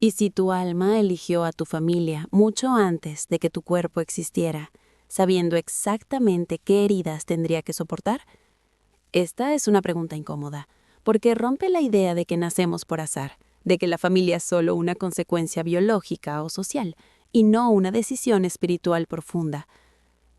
Y si tu alma eligió a tu familia mucho antes de que tu cuerpo existiera, sabiendo exactamente qué heridas tendría que soportar? Esta es una pregunta incómoda, porque rompe la idea de que nacemos por azar, de que la familia es solo una consecuencia biológica o social, y no una decisión espiritual profunda.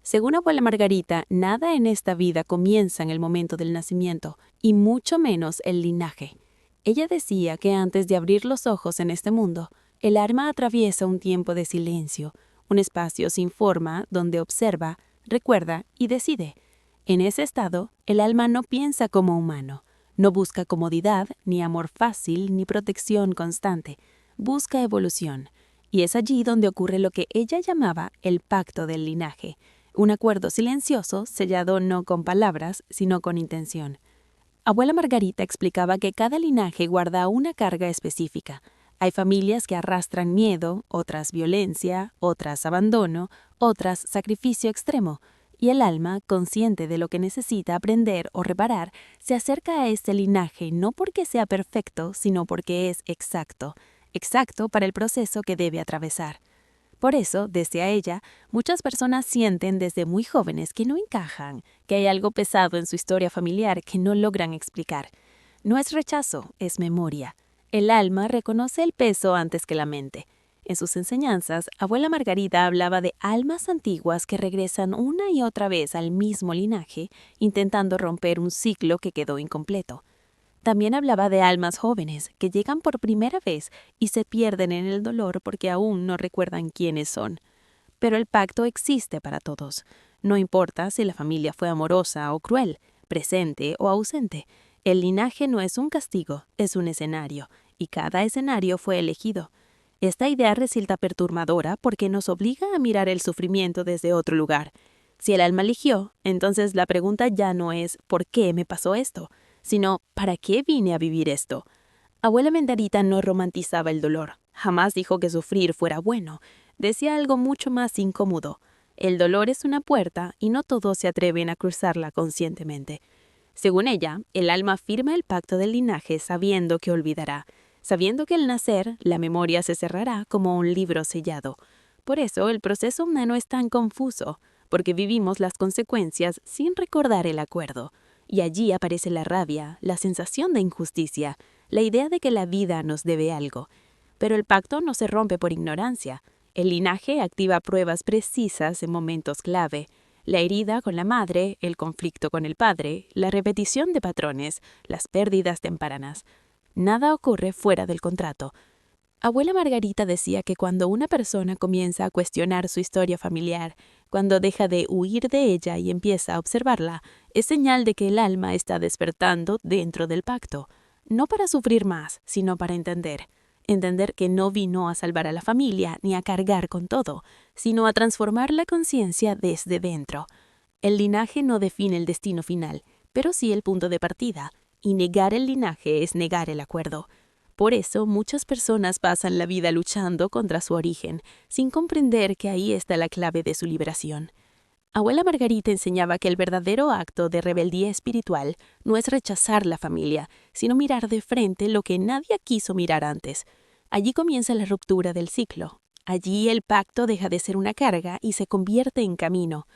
Según abuela Margarita, nada en esta vida comienza en el momento del nacimiento, y mucho menos el linaje. Ella decía que antes de abrir los ojos en este mundo, el alma atraviesa un tiempo de silencio, un espacio sin forma donde observa, recuerda y decide. En ese estado, el alma no piensa como humano, no busca comodidad, ni amor fácil, ni protección constante, busca evolución. Y es allí donde ocurre lo que ella llamaba el pacto del linaje, un acuerdo silencioso sellado no con palabras, sino con intención. Abuela Margarita explicaba que cada linaje guarda una carga específica. Hay familias que arrastran miedo, otras violencia, otras abandono, otras sacrificio extremo. Y el alma, consciente de lo que necesita aprender o reparar, se acerca a este linaje no porque sea perfecto, sino porque es exacto. Exacto para el proceso que debe atravesar. Por eso, desde a ella, muchas personas sienten desde muy jóvenes que no encajan, que hay algo pesado en su historia familiar que no logran explicar. No es rechazo, es memoria. El alma reconoce el peso antes que la mente. En sus enseñanzas, abuela Margarita hablaba de almas antiguas que regresan una y otra vez al mismo linaje, intentando romper un ciclo que quedó incompleto. También hablaba de almas jóvenes que llegan por primera vez y se pierden en el dolor porque aún no recuerdan quiénes son. Pero el pacto existe para todos. No importa si la familia fue amorosa o cruel, presente o ausente. El linaje no es un castigo, es un escenario, y cada escenario fue elegido. Esta idea resulta perturbadora porque nos obliga a mirar el sufrimiento desde otro lugar. Si el alma eligió, entonces la pregunta ya no es ¿por qué me pasó esto?, sino ¿para qué vine a vivir esto? Abuela Margarita no romantizaba el dolor. Jamás dijo que sufrir fuera bueno. Decía algo mucho más incómodo. El dolor es una puerta y no todos se atreven a cruzarla conscientemente. Según ella, el alma firma el pacto del linaje sabiendo que olvidará, sabiendo que al nacer la memoria se cerrará como un libro sellado. Por eso el proceso humano es tan confuso, porque vivimos las consecuencias sin recordar el acuerdo. Y allí aparece la rabia, la sensación de injusticia, la idea de que la vida nos debe algo. Pero el pacto no se rompe por ignorancia. El linaje activa pruebas precisas en momentos clave. La herida con la madre, el conflicto con el padre, la repetición de patrones, las pérdidas tempranas. Nada ocurre fuera del contrato. Abuela Margarita decía que cuando una persona comienza a cuestionar su historia familiar, cuando deja de huir de ella y empieza a observarla, es señal de que el alma está despertando dentro del pacto, no para sufrir más, sino para entender. Entender que no vino a salvar a la familia ni a cargar con todo, sino a transformar la conciencia desde dentro. El linaje no define el destino final, pero sí el punto de partida, y negar el linaje es negar el acuerdo. Por eso muchas personas pasan la vida luchando contra su origen, sin comprender que ahí está la clave de su liberación. Abuela Margarita enseñaba que el verdadero acto de rebeldía espiritual no es rechazar la familia, sino mirar de frente lo que nadie quiso mirar antes. Allí comienza la ruptura del ciclo. Allí el pacto deja de ser una carga y se convierte en camino.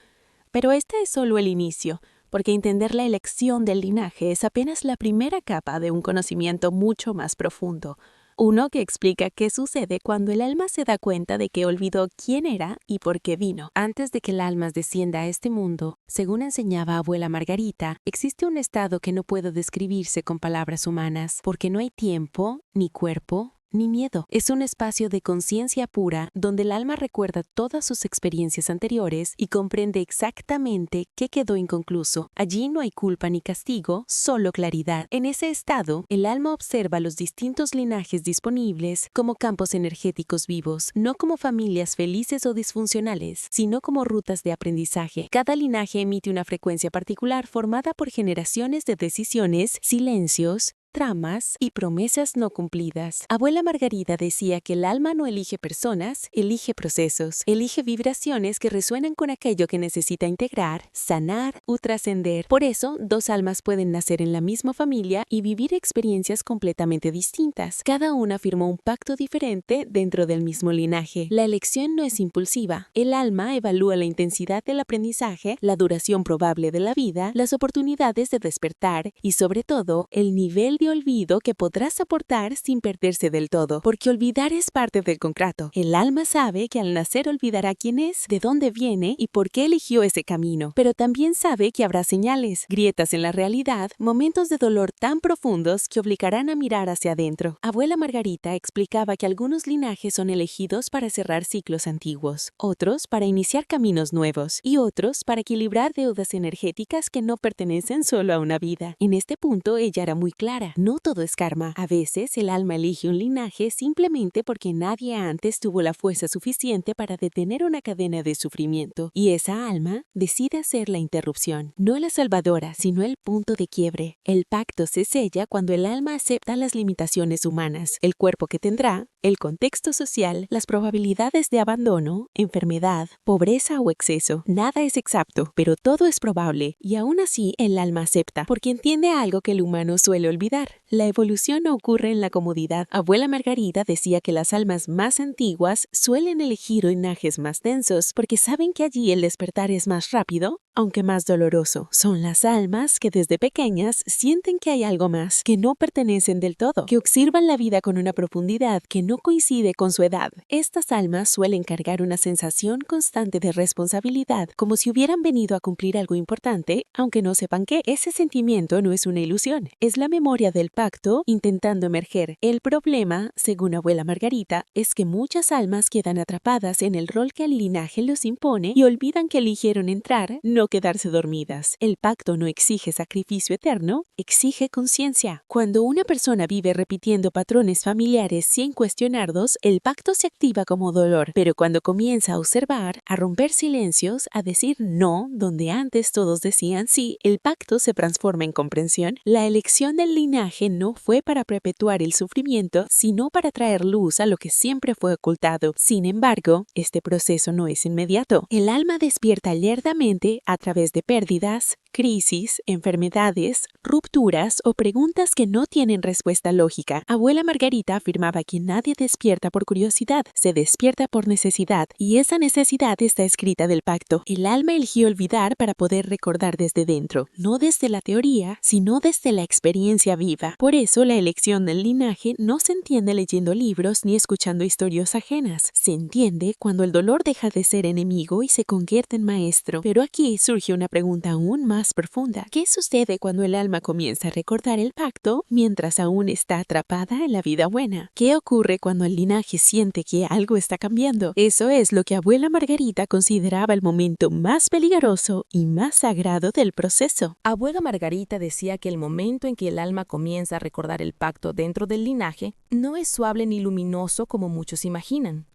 Pero este es solo el inicio, porque entender la elección del linaje es apenas la primera capa de un conocimiento mucho más profundo, uno que explica qué sucede cuando el alma se da cuenta de que olvidó quién era y por qué vino. Antes de que el alma descienda a este mundo, según enseñaba abuela Margarita, existe un estado que no puede describirse con palabras humanas, porque no hay tiempo, ni cuerpo, ni miedo. Es un espacio de conciencia pura donde el alma recuerda todas sus experiencias anteriores y comprende exactamente qué quedó inconcluso. Allí no hay culpa ni castigo, solo claridad. En ese estado, el alma observa los distintos linajes disponibles como campos energéticos vivos, no como familias felices o disfuncionales, sino como rutas de aprendizaje. Cada linaje emite una frecuencia particular formada por generaciones de decisiones, silencios tramas y promesas no cumplidas. Abuela Margarita decía que el alma no elige personas, elige procesos, elige vibraciones que resuenan con aquello que necesita integrar, sanar o trascender. Por eso, dos almas pueden nacer en la misma familia y vivir experiencias completamente distintas. Cada una firmó un pacto diferente dentro del mismo linaje. La elección no es impulsiva. El alma evalúa la intensidad del aprendizaje, la duración probable de la vida, las oportunidades de despertar y, sobre todo, el nivel de olvido que podrás aportar sin perderse del todo. Porque olvidar es parte del contrato. El alma sabe que al nacer olvidará quién es, de dónde viene y por qué eligió ese camino. Pero también sabe que habrá señales, grietas en la realidad, momentos de dolor tan profundos que obligarán a mirar hacia adentro. Abuela Margarita explicaba que algunos linajes son elegidos para cerrar ciclos antiguos, otros para iniciar caminos nuevos y otros para equilibrar deudas energéticas que no pertenecen solo a una vida. En este punto ella era muy clara, no todo es karma. A veces el alma elige un linaje simplemente porque nadie antes tuvo la fuerza suficiente para detener una cadena de sufrimiento y esa alma decide hacer la interrupción. No la salvadora, sino el punto de quiebre. El pacto se sella cuando el alma acepta las limitaciones humanas, el cuerpo que tendrá, el contexto social, las probabilidades de abandono, enfermedad, pobreza o exceso. Nada es exacto, pero todo es probable y aún así el alma acepta, porque entiende algo que el humano suele olvidar. La evolución no ocurre en la comodidad. Abuela Margarita decía que las almas más antiguas suelen elegir linajes más densos porque saben que allí el despertar es más rápido, aunque más doloroso. Son las almas que desde pequeñas sienten que hay algo más, que no pertenecen del todo, que observan la vida con una profundidad que no coincide con su edad. Estas almas suelen cargar una sensación constante de responsabilidad, como si hubieran venido a cumplir algo importante, aunque no sepan qué. Ese sentimiento no es una ilusión, es la memoria del pacto intentando emerger. El problema, según abuela Margarita, es que muchas almas quedan atrapadas en el rol que el linaje los impone y olvidan que eligieron entrar, no quedarse dormidas. El pacto no exige sacrificio eterno, exige conciencia. Cuando una persona vive repitiendo patrones familiares sin cuestionarlos, el pacto se activa como dolor, pero cuando comienza a observar, a romper silencios, a decir no donde antes todos decían sí, el pacto se transforma en comprensión. La elección del linaje no fue para perpetuar el sufrimiento, sino para traer luz a lo que siempre fue ocultado. Sin embargo, este proceso no es inmediato. El alma despierta lerdamente a través de pérdidas, crisis, enfermedades, rupturas o preguntas que no tienen respuesta lógica. Abuela Margarita afirmaba que nadie despierta por curiosidad, se despierta por necesidad, y esa necesidad está escrita del pacto. El alma eligió olvidar para poder recordar desde dentro, no desde la teoría, sino desde la experiencia viva. Por eso la elección del linaje no se entiende leyendo libros ni escuchando historias ajenas. Se entiende cuando el dolor deja de ser enemigo y se convierte en maestro. Pero aquí surge una pregunta aún más profunda. ¿Qué sucede cuando el alma comienza a recordar el pacto mientras aún está atrapada en la vida buena? ¿Qué ocurre cuando el linaje siente que algo está cambiando? Eso es lo que abuela Margarita consideraba el momento más peligroso y más sagrado del proceso. Abuela Margarita decía que el momento en que el alma comienza a recordar el pacto dentro del linaje no es suave ni luminoso como muchos imaginan.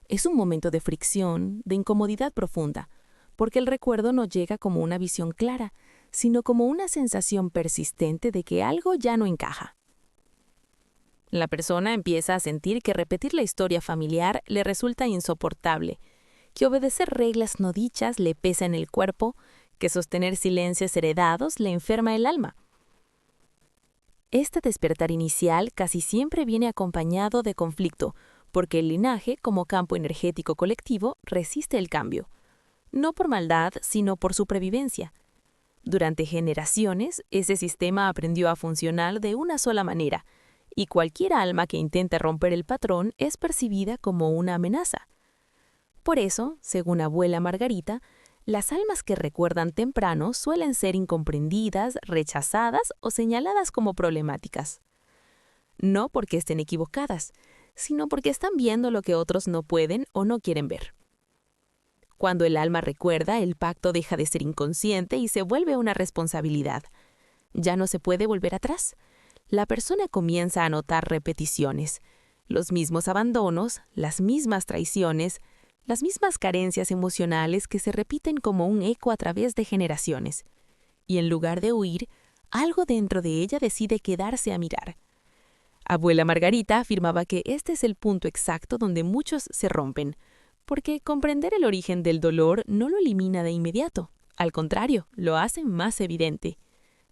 Es un momento de fricción, de incomodidad profunda, porque el recuerdo no llega como una visión clara, sino como una sensación persistente de que algo ya no encaja. La persona empieza a sentir que repetir la historia familiar le resulta insoportable, que obedecer reglas no dichas le pesa en el cuerpo, que sostener silencios heredados le enferma el alma. Este despertar inicial casi siempre viene acompañado de conflicto, porque el linaje, como campo energético colectivo, resiste el cambio. No por maldad, sino por supervivencia. Durante generaciones, ese sistema aprendió a funcionar de una sola manera, y cualquier alma que intente romper el patrón es percibida como una amenaza. Por eso, según abuela Margarita, las almas que recuerdan temprano suelen ser incomprendidas, rechazadas o señaladas como problemáticas. No porque estén equivocadas, sino porque están viendo lo que otros no pueden o no quieren ver. Cuando el alma recuerda, el pacto deja de ser inconsciente y se vuelve una responsabilidad. Ya no se puede volver atrás. La persona comienza a notar repeticiones, los mismos abandonos, las mismas traiciones, las mismas carencias emocionales que se repiten como un eco a través de generaciones. Y en lugar de huir, algo dentro de ella decide quedarse a mirar. Abuela Margarita afirmaba que este es el punto exacto donde muchos se rompen, porque comprender el origen del dolor no lo elimina de inmediato. Al contrario, lo hace más evidente.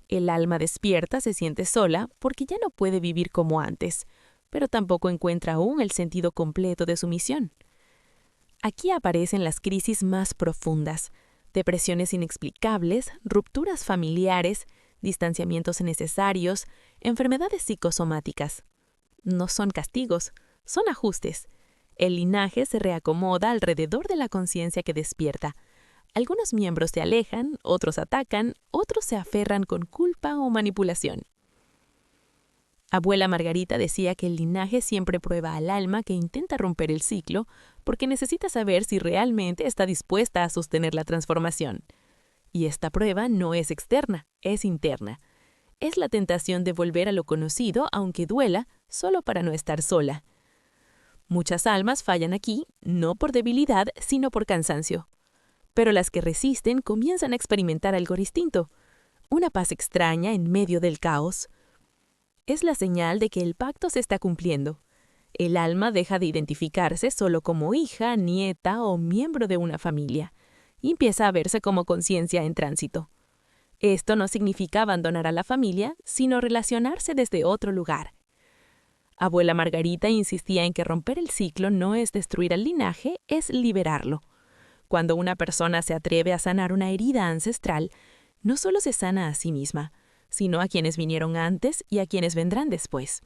El alma despierta se siente sola porque ya no puede vivir como antes, pero tampoco encuentra aún el sentido completo de su misión. Aquí aparecen las crisis más profundas, depresiones inexplicables, rupturas familiares, distanciamientos innecesarios, enfermedades psicosomáticas. No son castigos, son ajustes. El linaje se reacomoda alrededor de la conciencia que despierta. Algunos miembros se alejan, otros atacan, otros se aferran con culpa o manipulación. Abuela Margarita decía que el linaje siempre prueba al alma que intenta romper el ciclo porque necesita saber si realmente está dispuesta a sostener la transformación. Y esta prueba no es externa, es interna. Es la tentación de volver a lo conocido, aunque duela, solo para no estar sola. Muchas almas fallan aquí, no por debilidad, sino por cansancio. Pero las que resisten comienzan a experimentar algo distinto, una paz extraña en medio del caos. Es la señal de que el pacto se está cumpliendo. El alma deja de identificarse solo como hija, nieta o miembro de una familia, y empieza a verse como conciencia en tránsito. Esto no significa abandonar a la familia, sino relacionarse desde otro lugar. Abuela Margarita insistía en que romper el ciclo no es destruir al linaje, es liberarlo. Cuando una persona se atreve a sanar una herida ancestral, no solo se sana a sí misma, sino a quienes vinieron antes y a quienes vendrán después.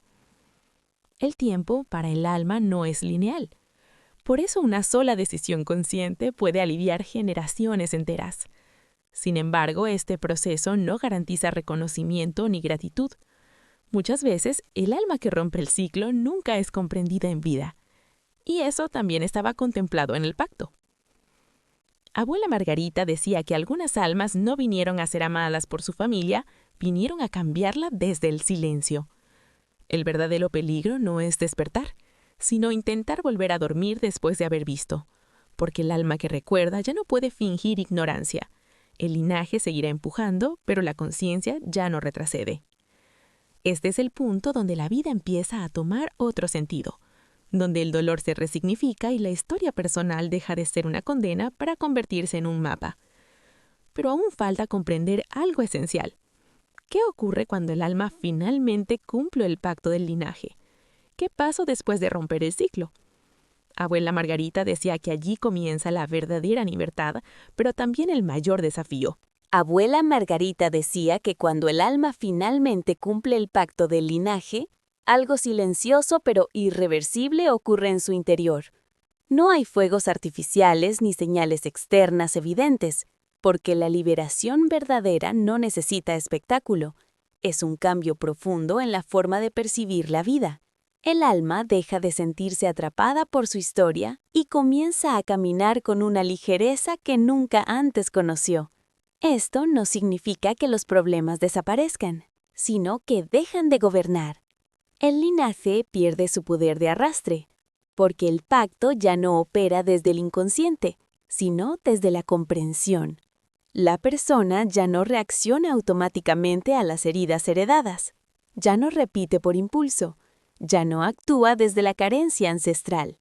El tiempo para el alma no es lineal. Por eso una sola decisión consciente puede aliviar generaciones enteras. Sin embargo, este proceso no garantiza reconocimiento ni gratitud. Muchas veces, el alma que rompe el ciclo nunca es comprendida en vida. Y eso también estaba contemplado en el pacto. Abuela Margarita decía que algunas almas no vinieron a ser amadas por su familia, vinieron a cambiarla desde el silencio. El verdadero peligro no es despertar, sino intentar volver a dormir después de haber visto, porque el alma que recuerda ya no puede fingir ignorancia. El linaje seguirá empujando, pero la conciencia ya no retrocede. Este es el punto donde la vida empieza a tomar otro sentido, donde el dolor se resignifica y la historia personal deja de ser una condena para convertirse en un mapa. Pero aún falta comprender algo esencial. ¿Qué ocurre cuando el alma finalmente cumple el pacto del linaje? ¿Qué pasó después de romper el ciclo? Abuela Margarita decía que allí comienza la verdadera libertad, pero también el mayor desafío. Abuela Margarita decía que cuando el alma finalmente cumple el pacto del linaje, algo silencioso pero irreversible ocurre en su interior. No hay fuegos artificiales ni señales externas evidentes, porque la liberación verdadera no necesita espectáculo. Es un cambio profundo en la forma de percibir la vida. El alma deja de sentirse atrapada por su historia y comienza a caminar con una ligereza que nunca antes conoció. Esto no significa que los problemas desaparezcan, sino que dejan de gobernar. El linaje pierde su poder de arrastre, porque el pacto ya no opera desde el inconsciente, sino desde la comprensión. La persona ya no reacciona automáticamente a las heridas heredadas, ya no repite por impulso, ya no actúa desde la carencia ancestral.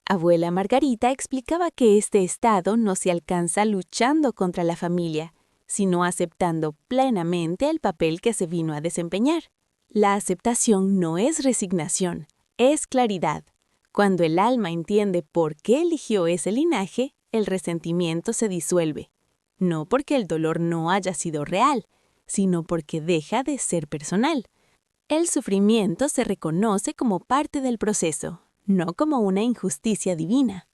Abuela Margarita explicaba que este estado no se alcanza luchando contra la familia, sino aceptando plenamente el papel que se vino a desempeñar. La aceptación no es resignación, es claridad. Cuando el alma entiende por qué eligió ese linaje, el resentimiento se disuelve. No porque el dolor no haya sido real, sino porque deja de ser personal. El sufrimiento se reconoce como parte del proceso, no como una injusticia divina.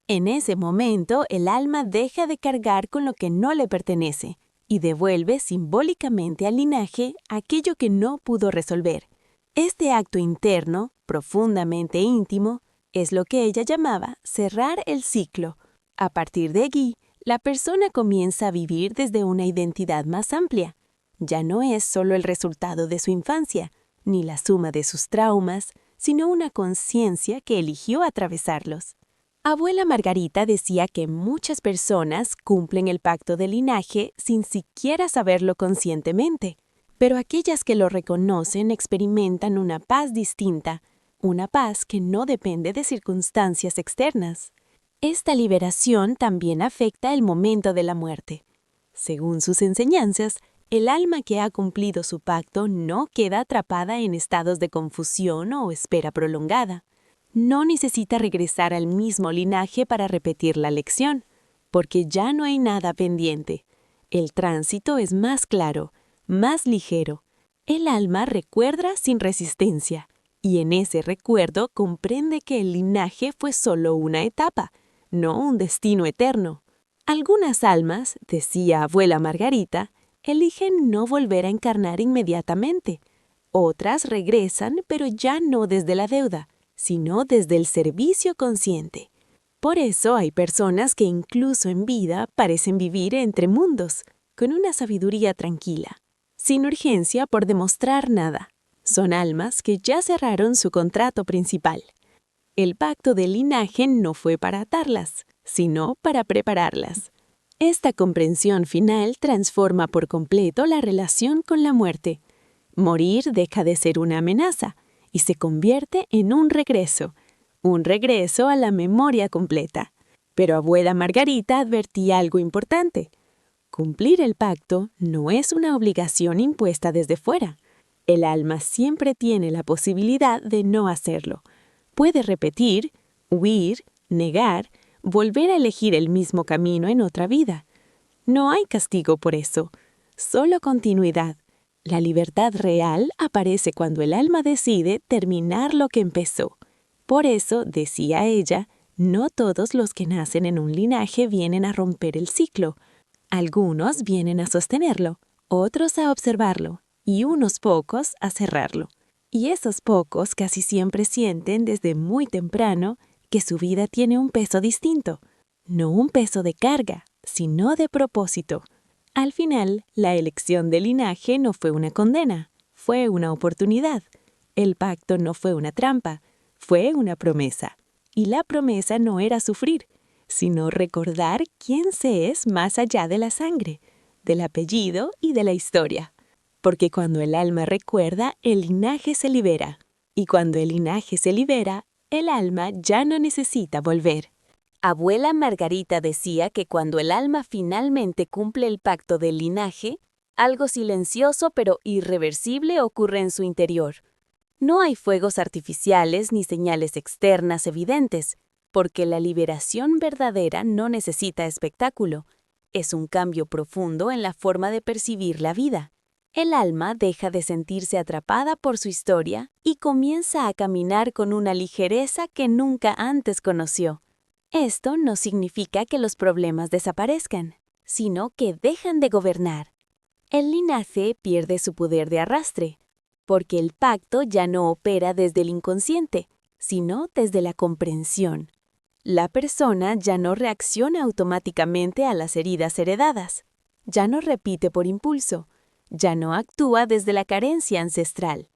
En ese momento, el alma deja de cargar con lo que no le pertenece y devuelve simbólicamente al linaje aquello que no pudo resolver. Este acto interno, profundamente íntimo, es lo que ella llamaba cerrar el ciclo. A partir de allí, la persona comienza a vivir desde una identidad más amplia. Ya no es solo el resultado de su infancia, ni la suma de sus traumas, sino una conciencia que eligió atravesarlos. Abuela Margarita decía que muchas personas cumplen el pacto de linaje sin siquiera saberlo conscientemente. Pero aquellas que lo reconocen experimentan una paz distinta, una paz que no depende de circunstancias externas. Esta liberación también afecta el momento de la muerte. Según sus enseñanzas, el alma que ha cumplido su pacto no queda atrapada en estados de confusión o espera prolongada. No necesita regresar al mismo linaje para repetir la lección, porque ya no hay nada pendiente. El tránsito es más claro, más ligero. El alma recuerda sin resistencia, y en ese recuerdo comprende que el linaje fue solo una etapa, no un destino eterno. Algunas almas, decía abuela Margarita, eligen no volver a encarnar inmediatamente. Otras regresan, pero ya no desde la deuda, sino desde el servicio consciente. Por eso hay personas que incluso en vida parecen vivir entre mundos, con una sabiduría tranquila, sin urgencia por demostrar nada. Son almas que ya cerraron su contrato principal. El pacto del linaje no fue para atarlas, sino para prepararlas. Esta comprensión final transforma por completo la relación con la muerte. Morir deja de ser una amenaza y se convierte en un regreso a la memoria completa. Pero abuela Margarita advertía algo importante. Cumplir el pacto no es una obligación impuesta desde fuera. El alma siempre tiene la posibilidad de no hacerlo. Puede repetir, huir, negar, volver a elegir el mismo camino en otra vida. No hay castigo por eso, solo continuidad. La libertad real aparece cuando el alma decide terminar lo que empezó. Por eso, decía ella, no todos los que nacen en un linaje vienen a romper el ciclo. Algunos vienen a sostenerlo, otros a observarlo, y unos pocos a cerrarlo. Y esos pocos casi siempre sienten desde muy temprano que su vida tiene un peso distinto, no un peso de carga, sino de propósito. Al final, la elección del linaje no fue una condena, fue una oportunidad. El pacto no fue una trampa, fue una promesa. Y la promesa no era sufrir, sino recordar quién se es más allá de la sangre, del apellido y de la historia. Porque cuando el alma recuerda, el linaje se libera. Y cuando el linaje se libera, el alma ya no necesita volver. Abuela Margarita decía que cuando el alma finalmente cumple el pacto del linaje, algo silencioso pero irreversible ocurre en su interior. No hay fuegos artificiales ni señales externas evidentes, porque la liberación verdadera no necesita espectáculo. Es un cambio profundo en la forma de percibir la vida. El alma deja de sentirse atrapada por su historia y comienza a caminar con una ligereza que nunca antes conoció. Esto no significa que los problemas desaparezcan, sino que dejan de gobernar. El linaje pierde su poder de arrastre, porque el pacto ya no opera desde el inconsciente, sino desde la comprensión. La persona ya no reacciona automáticamente a las heridas heredadas, ya no repite por impulso, ya no actúa desde la carencia ancestral.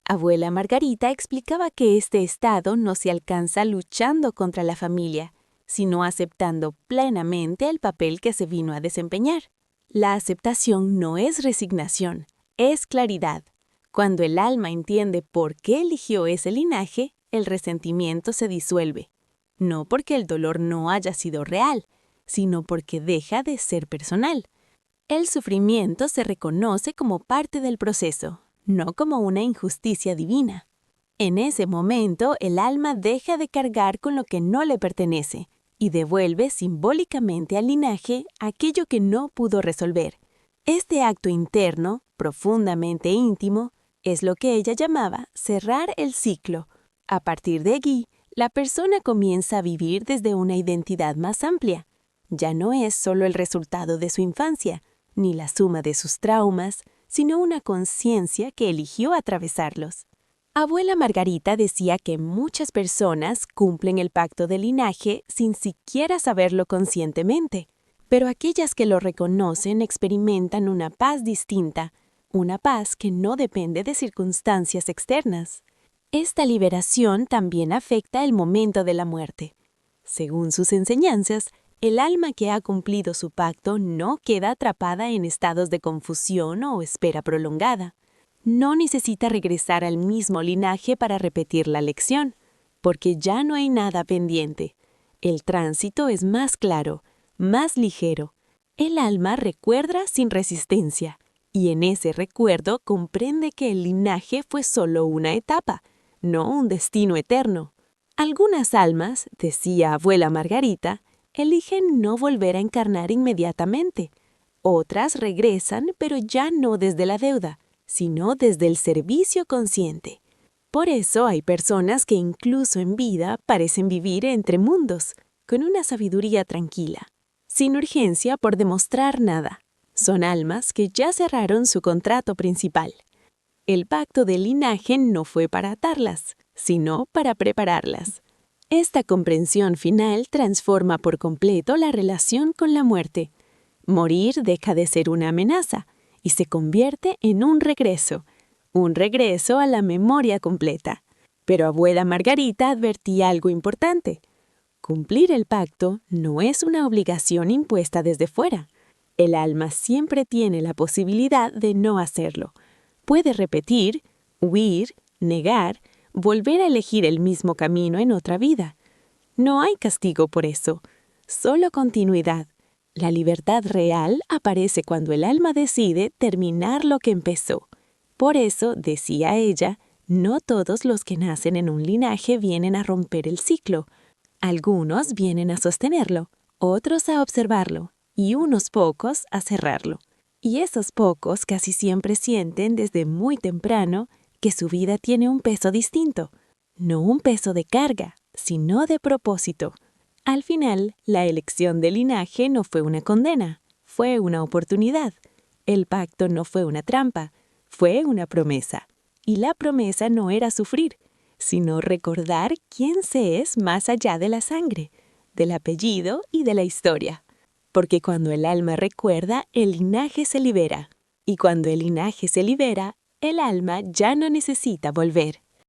Abuela Margarita explicaba que este estado no se alcanza luchando contra la familia, sino aceptando plenamente el papel que se vino a desempeñar. La aceptación no es resignación, es claridad. Cuando el alma entiende por qué eligió ese linaje, el resentimiento se disuelve. No porque el dolor no haya sido real, sino porque deja de ser personal. El sufrimiento se reconoce como parte del proceso, no como una injusticia divina. En ese momento, el alma deja de cargar con lo que no le pertenece y devuelve simbólicamente al linaje aquello que no pudo resolver. Este acto interno, profundamente íntimo, es lo que ella llamaba cerrar el ciclo. A partir de allí, la persona comienza a vivir desde una identidad más amplia. Ya no es solo el resultado de su infancia, ni la suma de sus traumas, sino una conciencia que eligió atravesarlos. Abuela Margarita decía que muchas personas cumplen el pacto del linaje sin siquiera saberlo conscientemente, pero aquellas que lo reconocen experimentan una paz distinta, una paz que no depende de circunstancias externas. Esta liberación también afecta el momento de la muerte. Según sus enseñanzas, El alma que ha cumplido su pacto no queda atrapada en estados de confusión o espera prolongada. No necesita regresar al mismo linaje para repetir la lección, porque ya no hay nada pendiente. El tránsito es más claro, más ligero. El alma recuerda sin resistencia, y en ese recuerdo comprende que el linaje fue solo una etapa, no un destino eterno. Algunas almas, decía abuela Margarita, eligen no volver a encarnar inmediatamente. Otras regresan, pero ya no desde la deuda, sino desde el servicio consciente. Por eso hay personas que incluso en vida parecen vivir entre mundos, con una sabiduría tranquila, sin urgencia por demostrar nada. Son almas que ya cerraron su contrato principal. El pacto del linaje no fue para atarlas, sino para prepararlas. Esta comprensión final transforma por completo la relación con la muerte. Morir deja de ser una amenaza y se convierte en un regreso a la memoria completa. Pero abuela Margarita advertía algo importante. Cumplir el pacto no es una obligación impuesta desde fuera. El alma siempre tiene la posibilidad de no hacerlo. Puede repetir, huir, negar, volver a elegir el mismo camino en otra vida. No hay castigo por eso, solo continuidad. La libertad real aparece cuando el alma decide terminar lo que empezó. Por eso, decía ella, no todos los que nacen en un linaje vienen a romper el ciclo. Algunos vienen a sostenerlo, otros a observarlo y unos pocos a cerrarlo. Y esos pocos casi siempre sienten desde muy temprano que su vida tiene un peso distinto, no un peso de carga, sino de propósito. Al final, la elección de linaje no fue una condena, fue una oportunidad. El pacto no fue una trampa, fue una promesa. Y la promesa no era sufrir, sino recordar quién se es más allá de la sangre, del apellido y de la historia. Porque cuando el alma recuerda, el linaje se libera. Y cuando el linaje se libera, el alma ya no necesita volver.